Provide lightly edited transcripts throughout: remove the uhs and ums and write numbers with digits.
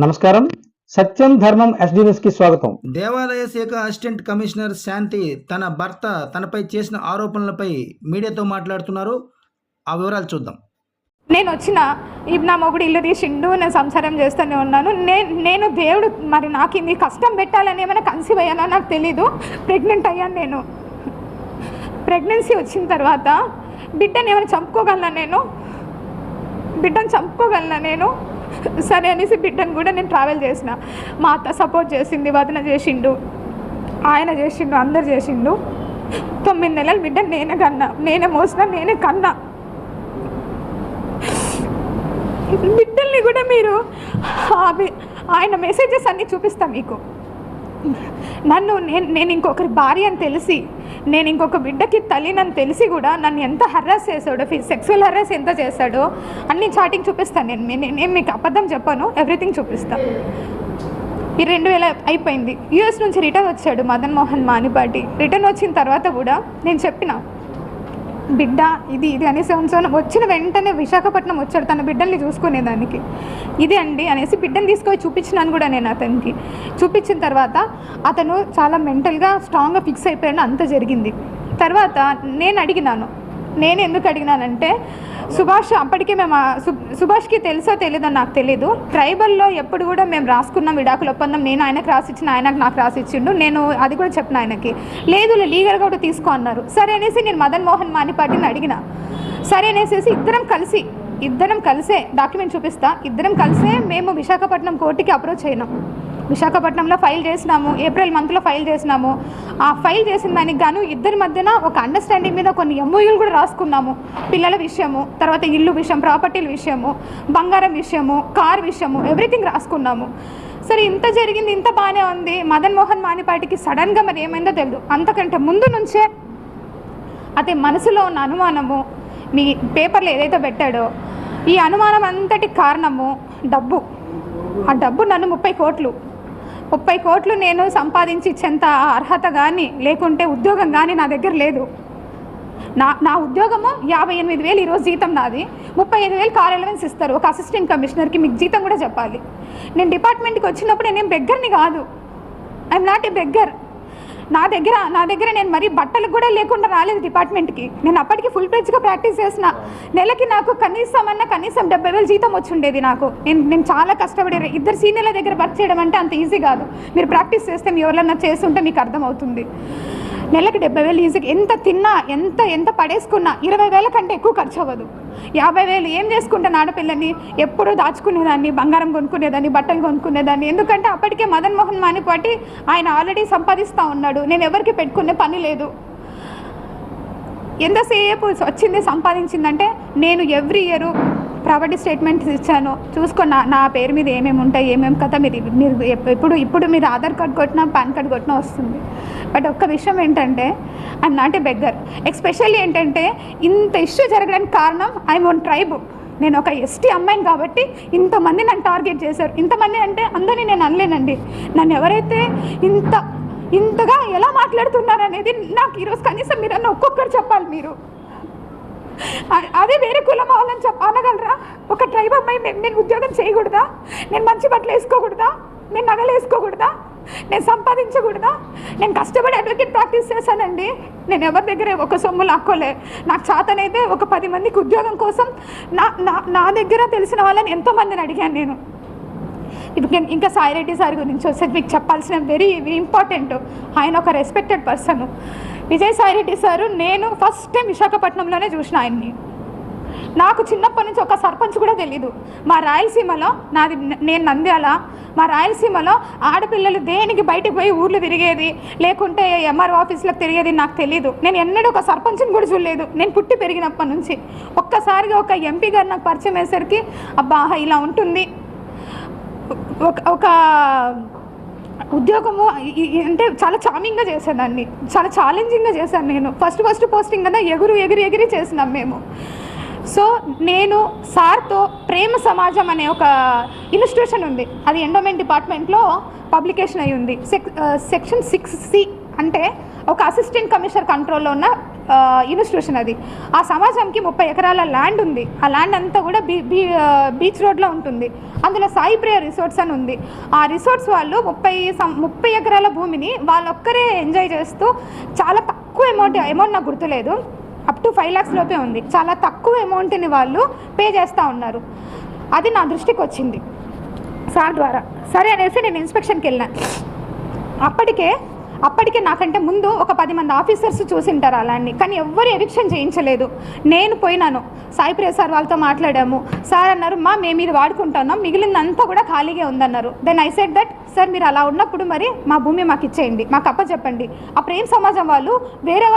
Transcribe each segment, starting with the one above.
నమస్కారం. సత్యం ధర్మం SD news కి స్వాగతం. దేవాదాయ శాఖ అసిస్టెంట్ కమిషనర్ శాంతి తన భర్త తనపై చేసిన ఆరోపణలపై మీడియాతో మాట్లాడుతున్నారు. ఆ వివరాలు చూద్దాం. నేను వచ్చిన నా మొగుడు ఇల్లు తీసిండు, నేను సంసారం చేస్తూనే ఉన్నాను. నేను దేవుడు మరి నాకు ఇన్ని కష్టం పెట్టాలని ఏమైనా కన్సీవ్ అయ్యానో నాకు తెలీదు. ప్రెగ్నెంట్ అయ్యాను. నేను ప్రెగ్నెన్సీ వచ్చిన తర్వాత బిడ్డను ఏమైనా చంపుకోగలనా నేను సరే అనేసి బిడ్డను కూడా నేను ట్రావెల్ చేసిన. మా అత్త సపోర్ట్ చేసింది, వదిన చేసిండు, ఆయన చేసిండు, అందరు చేసిండు. 9 నెలలు బిడ్డను నేనే మోసిన, నేనే కన్నా. బిడ్డల్ని కూడా మీరు ఆయన మెసేజెస్ అన్నీ చూపిస్తా మీకు. నేను ఇంకొకరి భార్య అని తెలిసి, నేను ఇంకొక బిడ్డకి తల్లినని తెలిసి కూడా నన్ను ఎంత హర్రాస్ చేశాడో, సెక్సువల్ హర్రాస్ ఎంత చేశాడో అన్ని చాటింగ్ చూపిస్తాను. నేను మీకు అబద్ధం చెప్పాను, ఎవ్రీథింగ్ చూపిస్తాను. ఈ 2000 అయిపోయింది. యూఎస్ నుంచి రిటర్న్ వచ్చాడు మదన్ మోహన్ మానిపాటి. రిటర్న్ వచ్చిన తర్వాత కూడా నేను చెప్పిన బిడ్డ ఇది అనేసి వచ్చిన వెంటనే విశాఖపట్నం వచ్చాడు తన బిడ్డల్ని చూసుకునేదానికి. ఇది అండి అనేసి బిడ్డను తీసుకొని చూపించినాను కూడా నేను అతనికి. చూపించిన తర్వాత అతను చాలా మెంటల్గా స్ట్రాంగ్గా ఫిక్స్ అయిపోయాడు. అంత జరిగింది. తర్వాత నేను ఎందుకు అడిగినానంటే సుభాష్, అప్పటికే మేము సుభాష్కి తెలుసో తెలీదో నాకు తెలీదు. ట్రైబల్లో ఎప్పుడు కూడా మేము రాసుకున్నాం విడాకుల ఒప్పందం. నేను ఆయనకు రాసిచ్చిన, ఆయనకు నాకు రాసిచ్చిండు. నేను అది కూడా చెప్పిన ఆయనకి. లేదు లీగల్గా కూడా తీసుకో అన్నారు. సరే అనేసి నేను మదన్ మోహన్ మానిపాటిని అడిగిన. సరే అనేసి ఇద్దరం కలిసే డాక్యుమెంట్ చూపిస్తా, ఇద్దరం కలిసే మేము విశాఖపట్నం కోర్టుకి అప్రోచ్ అయినాం. విశాఖపట్నంలో ఫైల్ చేసినాము, ఏప్రిల్ మంత్లో ఫైల్ చేసినాము. ఆ ఫైల్ చేసిన దానికి గాను ఇద్దరి మధ్యన ఒక అండర్స్టాండింగ్ మీద కొన్ని ఎంఓయూలు కూడా రాసుకున్నాము. పిల్లల విషయము, తర్వాత ఇల్లు విషయం, ప్రాపర్టీల విషయము, బంగారం విషయము, కార్ విషయము, ఎవ్రీథింగ్ రాసుకున్నాము. సరే ఇంత జరిగింది, ఇంత బాగానే ఉంది. మదన్ మోహన్ మానిపాటికి సడన్గా మరి ఏమైందో తెలియదు. అంతకంటే ముందు నుంచే అదే మనసులో ఉన్న అనుమానము, మీ పేపర్లో ఏదైతే పెట్టాడో ఈ అనుమానం అంతటి కారణము డబ్బు. ఆ డబ్బు నన్ను 30 కోట్లు నేను సంపాదించి ఇచ్చేంత అర్హత కానీ, లేకుంటే ఉద్యోగం కానీ నా దగ్గర లేదు. నా ఉద్యోగము 58,000 ఈరోజు జీతం నాది. 35,000 కార్ అలవెన్స్ ఇస్తారు ఒక అసిస్టెంట్ కమిషనర్కి. మీకు జీతం కూడా చెప్పాలి. నేను డిపార్ట్మెంట్కి వచ్చినప్పుడు నేనేం బెగ్గర్ని కాదు. I'm not a beggar. నా దగ్గర నేను మరీ బట్టలకు కూడా లేకుండా రాలేదు డిపార్ట్మెంట్కి. నేను అప్పటికి ఫుల్ ప్లేజ్గా ప్రాక్టీస్ చేసిన. నెలకి నాకు కనీసం 70,000 జీతం వచ్చి ఉండేది నాకు. నేను చాలా కష్టపడి 2 సీనియర్ల దగ్గర వర్క్ చేయడం అంటే అంత ఈజీ కాదు. మీరు ప్రాక్టీస్ చేస్తే మీ ఎవరన్నా చేస్తుంటే మీకు అర్థమవుతుంది. నెలకి 70,000 ఈజీగా. ఎంత తిన్నా, ఎంత పడేసుకున్నా 20,000 కంటే ఎక్కువ ఖర్చు అవ్వదు. 50,000 ఏం చేసుకుంటాను ఆడపిల్లని? ఎప్పుడూ దాచుకునేదాన్ని, బంగారం కొనుక్కునేదాన్ని, బట్టలు కొనుక్కునేదాన్ని. ఎందుకంటే అప్పటికే మదన్ మోహన్ మానిపాటి ఆయన ఆల్రెడీ సంపాదిస్తూ ఉన్నాడు. నేను ఎవరికి పెట్టుకునే పని లేదు. ఎంతసేపు వచ్చింది సంపాదించిందంటే నేను ఎవ్రీ ఇయర్ ప్రాపర్టీ స్టేట్మెంట్స్ ఇచ్చాను. చూసుకున్న నా పేరు మీద ఏమేమి ఉంటాయి, ఏమేమి కథ మీరు ఇప్పుడు మీరు ఆధార్ కార్డ్ కొట్టినా, పాన్ కార్డ్ కొట్టినా వస్తుంది. బట్ ఒక్క విషయం ఏంటంటే I'm not a beggar. Especially ఏంటంటే ఇంత ఇష్యూ జరగడానికి కారణం ఐఎమ్ వన్ ట్రైబ్. నేను ఒక ఎస్టీ అమ్మాయిని కాబట్టి ఇంతమంది నన్ను టార్గెట్ చేశారు. ఇంతమంది అంటే అందరినీ నేను అనలేనండి. నన్ను ఎవరైతే ఇంతగా ఎలా మాట్లాడుతున్నారు అనేది నాకు ఈరోజు కనీసం మీరు ఒక్కొక్కరు చెప్పాలి. మీరు అదే వేరే కులం వాళ్ళని అనగలరా? ఒక ట్రైబ్ అమ్మాయి నేను ఉద్యోగం చేయకూడదా? నేను మంచి బట్టలు వేసుకోకూడదా? నేను నగలు వేసుకోకూడదా? నేను సంపాదించకూడదా? నేను కష్టపడి అడ్వకేట్ ప్రాక్టీస్ చేశానండి. నేను ఎవరి దగ్గర ఒక సొమ్ము లాక్కోలే. నాకు చేతనైతే ఒక 10 మందికి ఉద్యోగం కోసం నా దగ్గర తెలిసిన వాళ్ళని ఎంతోమందిని అడిగాను నేను. ఇప్పుడు ఇంకా సాయిరెడ్డి సార్ గురించి వస్తే మీకు చెప్పాల్సిన వెరీ ఇంపార్టెంట్. ఆయన ఒక రెస్పెక్టెడ్ పర్సన్. విజయసాయిరెడ్డి సారు నేను ఫస్ట్ టైం విశాఖపట్నంలోనే చూసిన ఆయన్ని. నాకు చిన్నప్పటి నుంచి ఒక సర్పంచ్ కూడా తెలీదు. మా రాయలసీమలో నేను నంద్యాల, మా రాయలసీమలో ఆడపిల్లలు దేనికి బయటకు పోయి ఊర్లు తిరిగేది, లేకుంటే ఎంఆర్ఓ ఆఫీసులకు తిరిగేది నాకు తెలీదు. నేను ఎన్నడూ ఒక సర్పంచ్ని కూడా చూడలేదు నేను పుట్టి పెరిగినప్పటి నుంచి. ఒక్కసారిగా ఒక ఎంపీ గారు నాకు పరిచయం అయ్యేసరికి అబ్బా ఇలా ఉంటుంది. ఒక ఉద్యోగము అంటే చాలా చామింగ్గా చేసేదాన్ని, చాలా ఛాలెంజింగ్గా చేశాను నేను. ఫస్ట్ పోస్టింగ్ కదా ఎగిరి చేసినాం మేము. సో నేను సార్తో ప్రేమ సమాజం అనే ఒక ఇన్స్టిట్యూషన్ ఉంది. అది ఎండోమెంట్ డిపార్ట్మెంట్లో పబ్లికేషన్ అయి ఉంది. సెక్షన్ 6C అంటే ఒక అసిస్టెంట్ కమిషనర్ కంట్రోల్లో ఉన్న ఇన్స్టిట్యూషన్ అది. ఆ సమాజంకి 30 ఎకరాల ల్యాండ్ ఉంది. ఆ ల్యాండ్ అంతా కూడా బీచ్ రోడ్లో ఉంటుంది. అందులో సాయి ప్రియ రిసార్ట్స్ అని ఉంది. ఆ రిసార్ట్స్ వాళ్ళు 30 ఎకరాల భూమిని వాళ్ళొక్కరే ఎంజాయ్ చేస్తూ చాలా తక్కువ అమౌంట్ నాకు గుర్తులేదు, అప్ టు 5 lakhs లోపే ఉంది. చాలా తక్కువ అమౌంట్ని వాళ్ళు పే చేస్తూ ఉన్నారు. అది నా దృష్టికి వచ్చింది సార్ ద్వారా. సరే అనేసి నేను ఇన్స్పెక్షన్కి వెళ్ళాను. అప్పటికే నాకంటే ముందు ఒక 10 మంది ఆఫీసర్స్ చూసింటారు అలాన్ని, కానీ ఎవ్వరు ఎవిక్షన్ చేయించలేదు. నేను పోయినాను, సాయి ప్రియ సార్ వాళ్ళతో మాట్లాడాము. సార్ అన్నారు, మేము ఇది వాడుకుంటున్నాం, మిగిలిందంతా కూడా ఖాళీగా ఉందన్నారు. Then I said that sir మీరు అలా ఉన్నప్పుడు మరి మా భూమి మాకు ఇచ్చేయండి, మాకు అప్పచెప్పండి. ఆ ప్రేమ సమాజం వాళ్ళు వేరే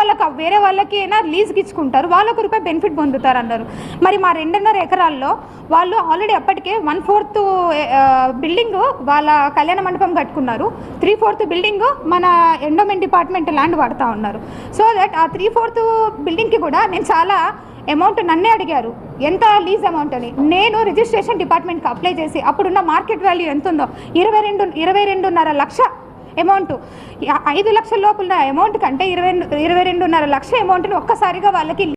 వాళ్ళకి అయినా లీజ్కి ఇచ్చుకుంటారు, వాళ్ళు ₹1 బెనిఫిట్ పొందుతారు అన్నారు. మరి మా 2.5 ఎకరాల్లో వాళ్ళు ఆల్రెడీ అప్పటికే 1/4 బిల్డింగ్ వాళ్ళ కళ్యాణ మండపం కట్టుకున్నారు, 3/4 బిల్డింగ్ మన ఎండోమెంట్ డిపార్ట్మెంట్ ల్యాండ్ వాడుతూ ఉన్నారు. సో దట్ ఆ 3/4 బిల్డింగ్కి కూడా నేను చాలా అమౌంట్ నన్నే అడిగారు, ఎంత లీజ్ అమౌంట్ అని. నేను రిజిస్ట్రేషన్ డిపార్ట్మెంట్కి అప్లై చేసి అప్పుడున్న మార్కెట్ వాల్యూ ఎంత ఉందో 22.5 లక్ష అమౌంట్, 5 లక్షల లోపల అమౌంట్ కంటే 22.5 లక్ష అమౌంట్ని ఒక్కసారిగా వాళ్ళకి